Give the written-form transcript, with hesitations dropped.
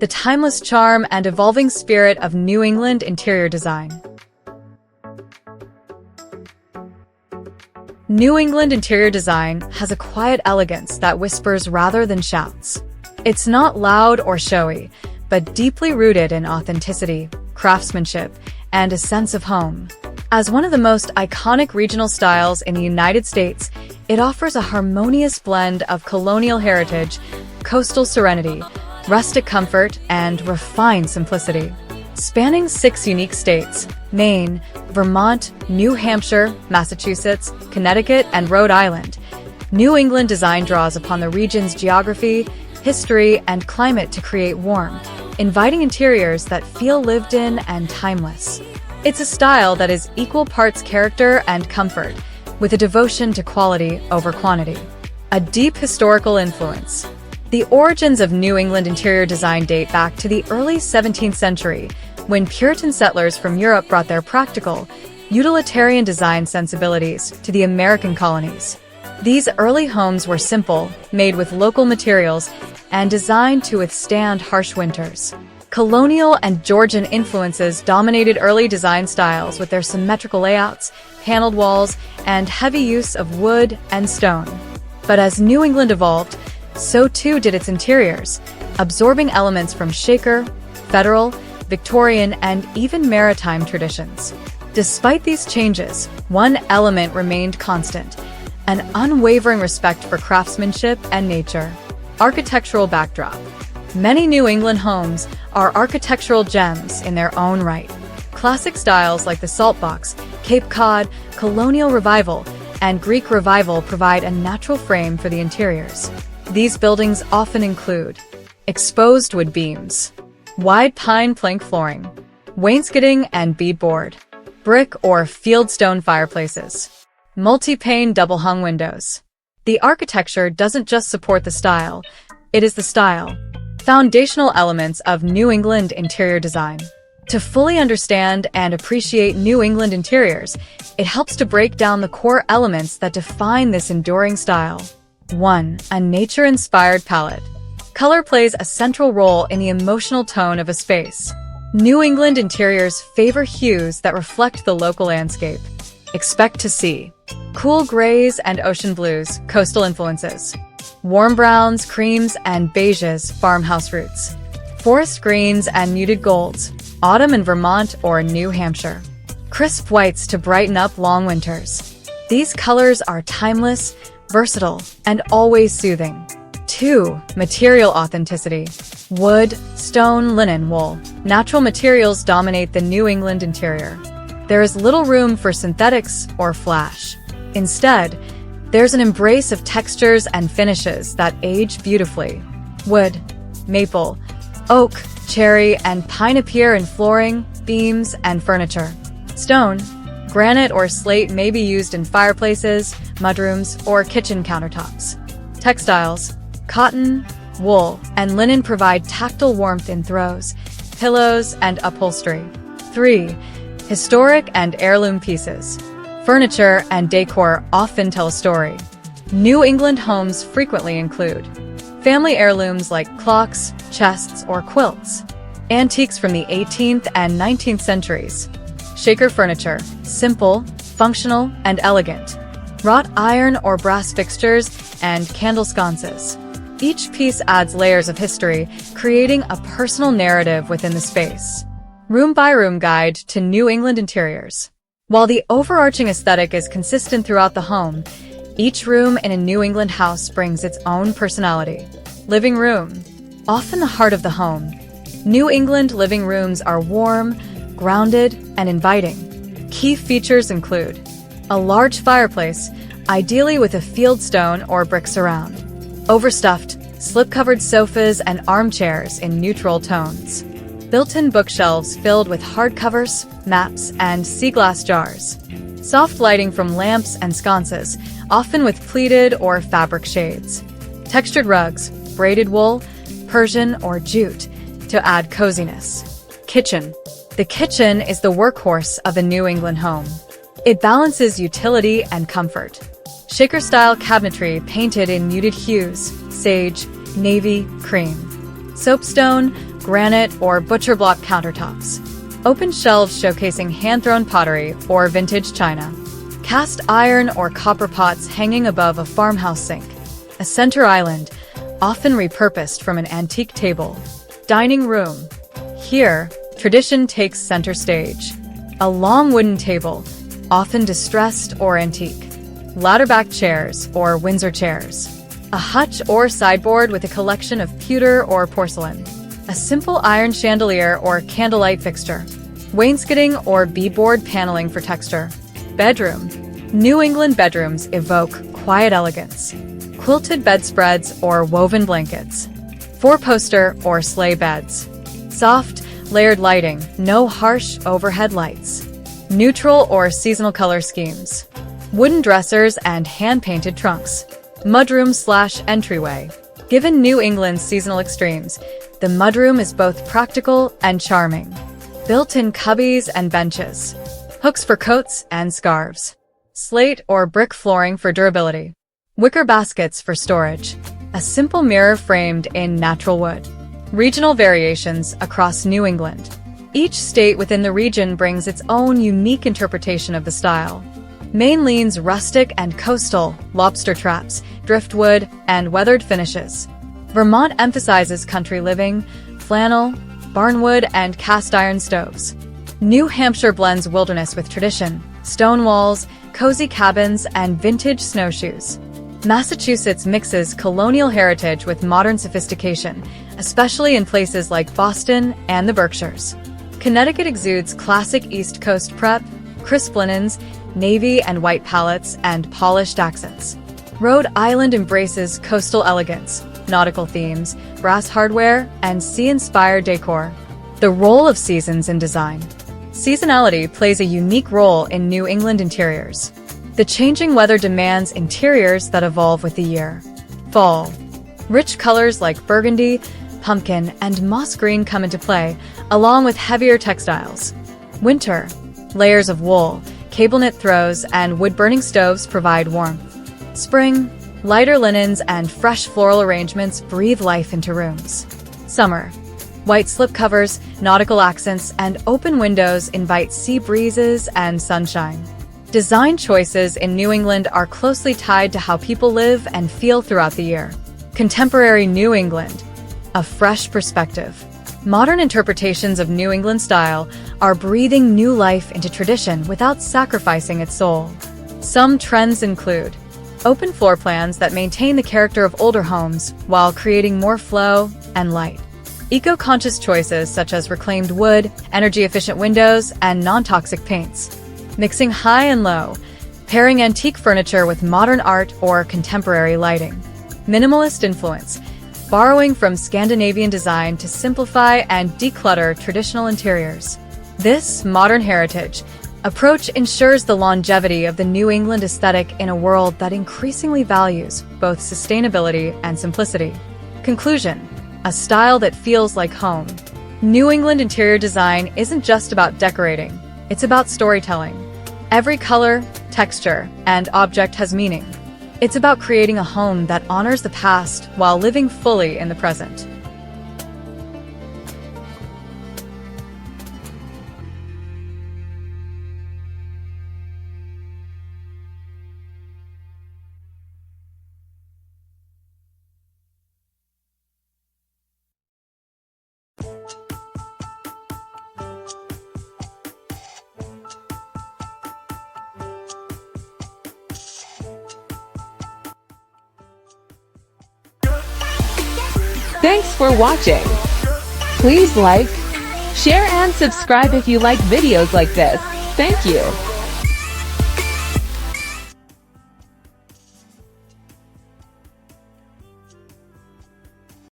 the timeless charm and evolving spirit of New England interior design. New England interior design has a quiet elegance that whispers rather than shouts. It's not loud or showy, but deeply rooted in authenticity, craftsmanship, and a sense of home. As one of the most iconic regional styles in the United States, it offers a harmonious blend of colonial heritage, coastal serenity, rustic comfort, and refined simplicity. Spanning 6 unique states, Maine, Vermont, New Hampshire, Massachusetts, Connecticut, and Rhode Island, New England design draws upon the region's geography, history, and climate to create warm, inviting interiors that feel lived in and timeless. It's a style that is equal parts character and comfort, with a devotion to quality over quantity. A deep historical influence. The origins of New England interior design date back to the early 17th century, when Puritan settlers from Europe brought their practical, utilitarian design sensibilities to the American colonies. These early homes were simple, made with local materials, and designed to withstand harsh winters. Colonial and Georgian influences dominated early design styles with their symmetrical layouts, paneled walls, and heavy use of wood and stone. But as New England evolved, so too did its interiors, absorbing elements from Shaker, Federal, Victorian, and even maritime traditions. Despite these changes, one element remained constant: an unwavering respect for craftsmanship and nature. Architectural backdrop. Many New England homes are architectural gems in their own right. Classic styles like the Salt Box, Cape Cod, Colonial Revival, and Greek Revival provide a natural frame for the interiors. These buildings often include exposed wood beams, wide pine plank flooring, wainscoting and beadboard, brick or fieldstone fireplaces, multi-pane double-hung windows. The architecture doesn't just support the style, it is the style. Foundational elements of New England interior design. To fully understand and appreciate New England interiors, it helps to break down the core elements that define this enduring style. 1. A nature-inspired palette. Color plays a central role in the emotional tone of a space. New England interiors favor hues that reflect the local landscape. Expect to see cool grays and ocean blues, coastal influences. Warm browns, creams, and beiges, farmhouse roots. Forest greens and muted golds, autumn in Vermont or New Hampshire. Crisp whites to brighten up long winters. These colors are timeless, versatile, and always soothing. 2. Material authenticity. Wood, stone, linen, wool. Natural materials dominate the New England interior. There is little room for synthetics or flash. Instead, there's an embrace of textures and finishes that age beautifully. Wood, maple, oak, cherry, and pine appear in flooring, beams, and furniture. Stone, granite or slate may be used in fireplaces, mudrooms, or kitchen countertops. Textiles, cotton, wool, and linen provide tactile warmth in throws, pillows, and upholstery. 3. Historic and heirloom pieces. Furniture and decor often tell a story. New England homes frequently include family heirlooms like clocks, chests, or quilts. Antiques from the 18th and 19th centuries. Shaker furniture, simple, functional, and elegant. Wrought iron or brass fixtures and candle sconces. Each piece adds layers of history, creating a personal narrative within the space. Room-by-room guide to New England interiors. While the overarching aesthetic is consistent throughout the home, each room in a New England house brings its own personality. Living room, often the heart of the home. New England living rooms are warm, grounded, and inviting. Key features include a large fireplace, ideally with a fieldstone or brick surround. Overstuffed, slip-covered sofas and armchairs in neutral tones. Built-in bookshelves filled with hardcovers, maps, and sea glass jars. Soft lighting from lamps and sconces, often with pleated or fabric shades. Textured rugs, braided wool, Persian, or jute, to add coziness. Kitchen. The kitchen is the workhorse of a New England home. It balances utility and comfort. Shaker-style cabinetry painted in muted hues, sage, navy, cream. Soapstone, granite, or butcher block countertops. Open shelves showcasing hand-thrown pottery or vintage china. Cast iron or copper pots hanging above a farmhouse sink. A center island, often repurposed from an antique table. Dining room. Here, tradition takes center stage. A long wooden table, often distressed or antique. Ladder-back chairs or Windsor chairs. A hutch or sideboard with a collection of pewter or porcelain. A simple iron chandelier or candlelight fixture. Wainscoting or beadboard paneling for texture. Bedroom. New England bedrooms evoke quiet elegance. Quilted bedspreads or woven blankets. Four-poster or sleigh beds. Soft, layered lighting, no harsh overhead lights. Neutral or seasonal color schemes. Wooden dressers and hand-painted trunks. Mudroom/entryway. Given New England's seasonal extremes, the mudroom is both practical and charming. Built-in cubbies and benches. Hooks for coats and scarves. Slate or brick flooring for durability. Wicker baskets for storage. A simple mirror framed in natural wood. Regional variations across New England. Each state within the region brings its own unique interpretation of the style. Maine leans rustic and coastal, lobster traps, driftwood, and weathered finishes. Vermont emphasizes country living, flannel, barnwood, and cast-iron stoves. New Hampshire blends wilderness with tradition, stone walls, cozy cabins, and vintage snowshoes. Massachusetts mixes colonial heritage with modern sophistication, especially in places like Boston and the Berkshires. Connecticut exudes classic East Coast prep, crisp linens, navy and white palettes, and polished accents. Rhode Island embraces coastal elegance, nautical themes, brass hardware, and sea-inspired decor. The role of seasons in design. Seasonality plays a unique role in New England interiors. The changing weather demands interiors that evolve with the year. Fall. Rich colors like burgundy, pumpkin, and moss green come into play, along with heavier textiles. Winter. Layers of wool, cable knit throws, and wood-burning stoves provide warmth. Spring. Lighter linens and fresh floral arrangements breathe life into rooms. Summer. White slipcovers, nautical accents, and open windows invite sea breezes and sunshine. Design choices in New England are closely tied to how people live and feel throughout the year. Contemporary New England. A fresh perspective. Modern interpretations of New England style are breathing new life into tradition without sacrificing its soul. Some trends include open floor plans that maintain the character of older homes while creating more flow and light. Eco-conscious choices such as reclaimed wood, energy-efficient windows, and non-toxic paints. Mixing high and low, pairing antique furniture with modern art or contemporary lighting. Minimalist influence, borrowing from Scandinavian design to simplify and declutter traditional interiors. This modern heritage approach ensures the longevity of the New England aesthetic in a world that increasingly values both sustainability and simplicity. Conclusion: a style that feels like home. New England interior design isn't just about decorating, it's about storytelling. Every color, texture, and object has meaning. It's about creating a home that honors the past while living fully in the present. Thanks for watching. Please like, share and subscribe if you like videos like this. Thank you.